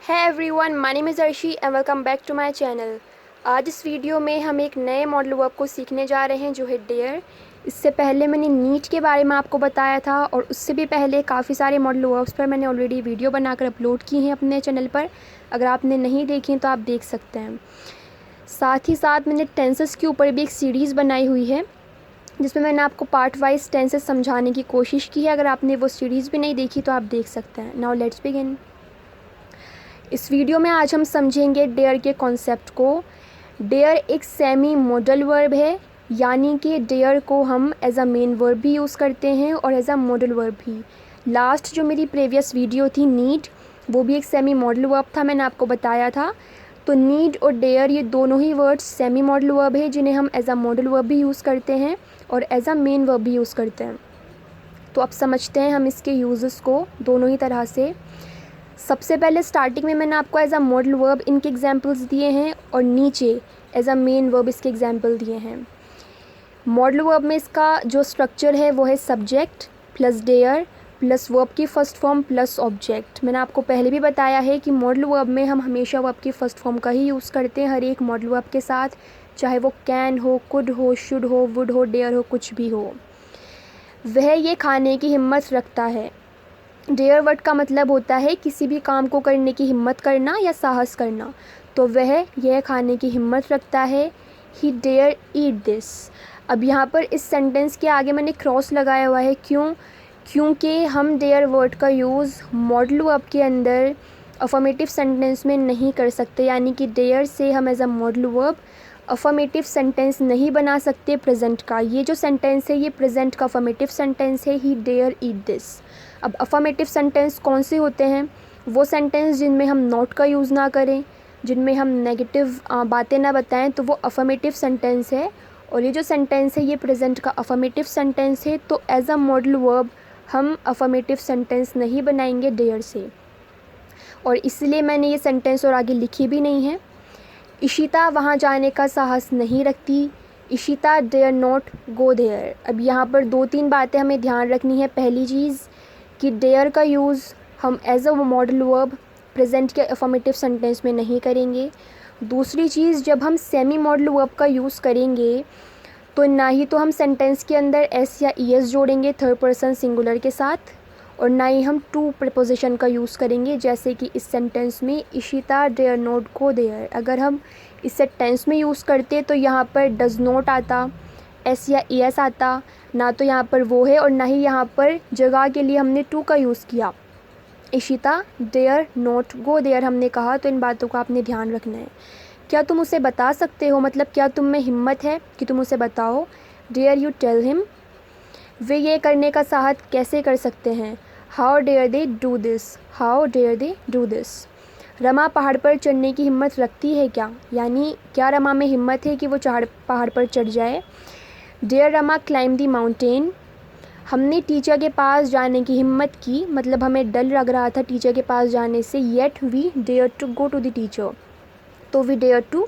है everyone, my name is Arshi and welcome back to my channel. आज इस video में हम एक नए मॉडल वर्ब को सीखने जा रहे हैं जो है डेयर। इससे पहले मैंने नीट के बारे में आपको बताया था और उससे भी पहले काफ़ी सारे मॉडल वर्ब्स पर मैंने ऑलरेडी वीडियो बनाकर अपलोड की हैं अपने चैनल पर। अगर आपने नहीं देखी तो आप देख सकते हैं। साथ ही साथ मैंने टेंसेस के ऊपर भी एक सीरीज़ बनाई हुई है जिसमें मैंने आपको पार्ट वाइज टेंसेस समझाने की कोशिश की है। अगर आपने वो सीरीज़ भी नहीं देखी तो आप देख सकते हैं। Now let's begin. इस वीडियो में आज हम समझेंगे डेयर के कॉन्सेप्ट को। डेयर एक सेमी मॉडल वर्ब है, यानी कि डेयर को हम एज अ मेन वर्ब भी यूज़ करते हैं और एज अ मॉडल वर्ब भी। लास्ट जो मेरी प्रीवियस वीडियो थी नीड, वो भी एक सेमी मॉडल वर्ब था, मैंने आपको बताया था। तो नीड और डेयर ये दोनों ही वर्ड्स सेमी मॉडल वर्ब है जिन्हें हम एज अ मॉडल वर्ब भी यूज़ करते हैं और एज अ मेन वर्ब भी यूज़ करते हैं। तो अब समझते हैं हम इसके यूज़ेस को दोनों ही तरह से। सबसे पहले स्टार्टिंग में मैंने आपको एज अ मॉडल वर्ब इनके एग्जांपल्स दिए हैं और नीचे एज अ मेन वर्ब इसके एग्जांपल दिए हैं। मॉडल वर्ब में इसका जो स्ट्रक्चर है वो है subject plus dare plus verb की फर्स्ट फॉर्म प्लस ऑब्जेक्ट। मैंने आपको पहले भी बताया है कि मॉडल वर्ब में हम हमेशा वर्ब की फर्स्ट फॉर्म का ही यूज़ करते हैं हर एक मॉडल वर्ब के साथ, चाहे वो कैन हो, कुड हो, शुड हो, वुड हो, डेयर हो, कुछ भी हो। वह ये खाने की हिम्मत रखता है। डेयर वर्ड का मतलब होता है किसी भी काम को करने की हिम्मत करना या साहस करना। तो वह यह खाने की हिम्मत रखता है। He dare eat this. अब यहाँ पर इस सेंटेंस के आगे मैंने क्रॉस लगाया हुआ है, क्योंकि हम डेयर वर्ड का यूज़ मॉडल वर्ब के अंदर अफर्मेटिव सेंटेंस में नहीं कर सकते, यानी कि डेयर से हम as a modal verb affirmative sentence नहीं बना सकते प्रेजेंट का। ये जो सेंटेंस है ये प्रेजेंट का अफर्मेटिव सेंटेंस है, ही डेयर ईट दिस। अब अफर्मेटिव सेंटेंस कौन से होते हैं? वो सेंटेंस जिनमें हम नॉट का यूज़ ना करें, जिनमें हम नेगेटिव बातें ना बताएं, तो वो अफर्मेटिव सेंटेंस है। और ये जो सेंटेंस है ये प्रेजेंट का अफर्मेटिव सेंटेंस है। तो एज अ मॉडल वर्ब हम अफर्मेटिव सेंटेंस नहीं बनाएंगे डेयर से, और इसलिए मैंने ये सेंटेंस और आगे लिखी भी नहीं है। इशिता वहाँ जाने का साहस नहीं रखती। Ishita dare not go there. अब यहाँ पर दो तीन बातें हमें ध्यान रखनी है। पहली चीज़ कि डेयर का यूज़ हम as a modal verb present के अफर्मेटिव सेंटेंस में नहीं करेंगे। दूसरी चीज़, जब हम सेमी मॉडल वर्ब का यूज़ करेंगे तो ना ही तो हम सेंटेंस के अंदर एस या ई एस जोड़ेंगे थर्ड पर्सन सिंगुलर के साथ, और ना ही हम टू प्रीपोजिशन का यूज़ करेंगे, जैसे कि इस सेंटेंस में Ishita dare not go there. अगर हम इसे टेंस में यूज़ करते तो यहाँ पर डज नॉट आता, एस या ई एस आता, ना तो यहाँ पर वो है और ना ही यहाँ पर जगह के लिए हमने टू का यूज़ किया। Ishita dare not go there हमने कहा, तो इन बातों का आपने ध्यान रखना है। क्या तुम उसे बता सकते हो, मतलब क्या तुम में हिम्मत है कि तुम उसे बताओ। Dare you tell him. वे ये करने का साहस कैसे कर सकते हैं। How dare they do this. How dare they do this. Rama पहाड़ पर चढ़ने की हिम्मत रखती है क्या, यानी क्या रमा में हिम्मत है कि वो पहाड़ पर चढ़ जाए। डेयर रमा क्लाइम दी माउंटेन। हमने टीचर के पास जाने की हिम्मत की, मतलब हमें डर लग रहा था टीचर के पास जाने से। Yet we dare to go to the teacher. तो we dare to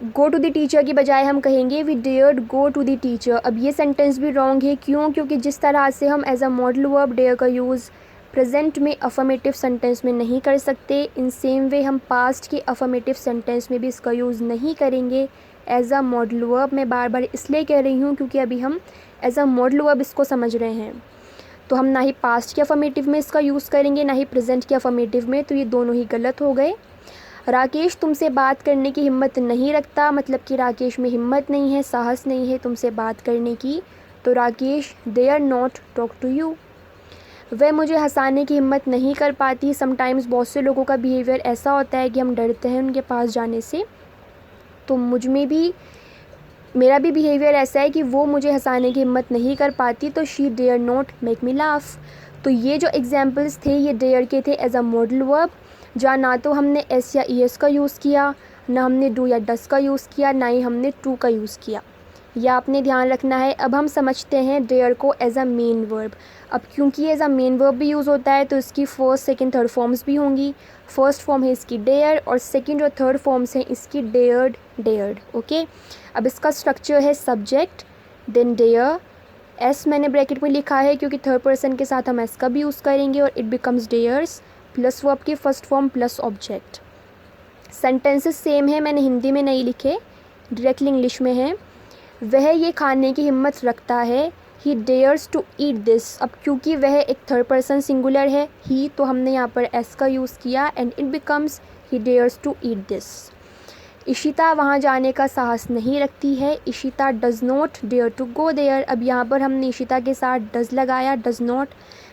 go to the teacher की बजाय हम कहेंगे we dared go to the teacher. अब ये सेंटेंस भी रॉन्ग है, क्योंकि जिस तरह से हम as a modal verb dare का यूज़ प्रेजेंट में अफर्मेटिव सेंटेंस में नहीं कर सकते, इन सेम वे हम पास्ट के अफर्मेटिव सेंटेंस में भी इसका यूज़ नहीं करेंगे एज अ मॉडल वर्ब। मैं बार बार इसलिए कह रही हूँ क्योंकि अभी हम एज अ मॉडल वर्ब इसको समझ रहे हैं। तो हम ना ही पास्ट के अफर्मेटिव में इसका यूज़ करेंगे ना ही प्रेजेंट के अफर्मेटिव में, तो ये दोनों ही गलत हो गए। राकेश तुमसे बात करने की हिम्मत नहीं रखता, मतलब कि राकेश में हिम्मत नहीं है, साहस नहीं है तुमसे बात करने की। तो Rakesh dare not talk to you. वह मुझे हंसाने की हिम्मत नहीं कर पाती। समटाइम्स बहुत से लोगों का बिहेवियर ऐसा होता है कि हम डरते हैं उनके पास जाने से, तो मुझ में भी मेरा भी बिहेवियर ऐसा है कि वो मुझे हंसाने की हिम्मत नहीं कर पाती। तो she dare not make me laugh. तो ये जो एग्जाम्पल्स थे ये डेयर के थे एज अ मॉडल वर्ब, जहाँ ना तो हमने एस या ई एस का यूज़ किया, ना हमने डू या डस का यूज़ किया, ना ही हमने टू का यूज़ किया। यह आपने ध्यान रखना है। अब हम समझते हैं डेयर को एज अ मेन वर्ब। अब क्योंकि एज अ मेन वर्ब भी यूज़ होता है तो इसकी फर्स्ट सेकंड थर्ड फॉर्म्स भी होंगी। फर्स्ट फॉर्म है इसकी डेयर और सेकंड और थर्ड फॉर्म्स हैं इसकी डेयर्ड, डेयर्ड। ओके, अब इसका स्ट्रक्चर है सब्जेक्ट देन डेयर। एस मैंने ब्रैकेट में लिखा है क्योंकि थर्ड पर्सन के साथ हम एस का भी यूज़ करेंगे और it becomes dares, plus verb की first form plus object. Sentences same है, मैंने हिंदी में नहीं लिखे, डायरेक्टली इंग्लिश में है। वह ये खाने की हिम्मत रखता है, ही डेयर्स टू ईट दिस। अब क्योंकि वह एक थर्ड पर्सन सिंगुलर है ही, तो हमने यहाँ पर एस का यूज़ किया and it becomes he dares to eat this. Ishita वहाँ जाने का साहस नहीं रखती है, Ishita does not dare to go there. अब यहाँ पर हमने इशिता के साथ डज़ लगाया, does not,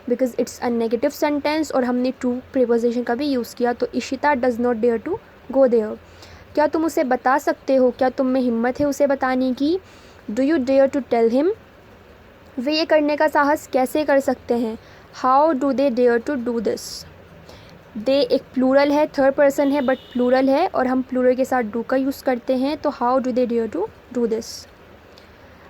because it's a negative sentence, और हमने टू प्रीपोजिशन का भी यूज़ किया, तो Ishita does not dare to go there. क्या तुम उसे बता सकते हो, क्या तुम में हिम्मत है उसे बताने की। Do you dare to tell him. वे ये करने का साहस कैसे कर सकते हैं, how do they dare to do this. They एक प्लूरल है, थर्ड पर्सन है बट प्लूरल है, और हम प्लूरल के साथ डू का यूज़ करते हैं, तो how do they dare to do this.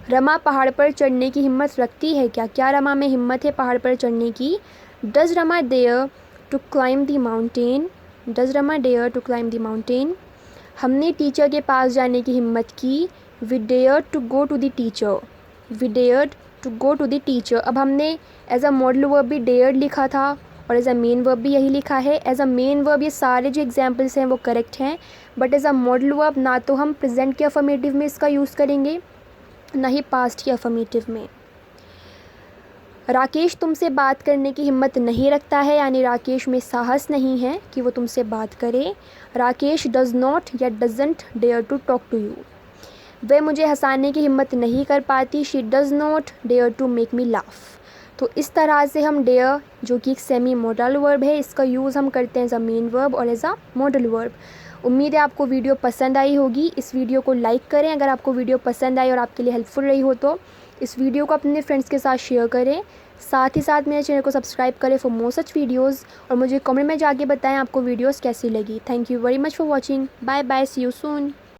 Rama पहाड़ पर चढ़ने की हिम्मत रखती है क्या, क्या रमा में हिम्मत है पहाड़ पर चढ़ने की। Does Rama dare to climb the mountain, does Rama dare to climb the mountain. हमने टीचर के पास जाने की हिम्मत की, we dare to go to the teacher, we dare to go to the teacher. अब हमने एज अ मॉडल वर्ब भी डेयर लिखा था और एज अ मेन वर्ब भी यही लिखा है। एज अ मेन वर्ब ये सारे जो एग्जाम्पल्स हैं वो करेक्ट हैं, but as a modal verb ना तो हम प्रेजेंट के अफर्मेटिव में इसका यूज़ करेंगे, ना ही पास्ट के अफर्मेटिव में। राकेश तुमसे बात करने की हिम्मत नहीं रखता है, यानी राकेश में साहस नहीं है कि वो तुमसे बात करे। राकेश डज़ नॉट या doesn't dare to talk to you. वह मुझे हंसाने की हिम्मत नहीं कर पाती, she does not dare to make me laugh. तो इस तरह से हम डेयर, जो कि एक सेमी मॉडल वर्ब है, इसका यूज़ हम करते हैं एज अ मेन वर्ब और एज अ मॉडल वर्ब। उम्मीद है आपको वीडियो पसंद आई होगी। इस वीडियो को लाइक करें अगर आपको वीडियो पसंद आई और आपके लिए हेल्पफुल रही हो तो। इस वीडियो को अपने फ्रेंड्स के साथ शेयर करें, साथ ही साथ मेरे चैनल को सब्सक्राइब करें फॉर मोर सच वीडियोज़, और मुझे कमेंट में जाके बताएं आपको वीडियोज़ कैसी लगी। Thank you very much for watching, bye bye, see you soon.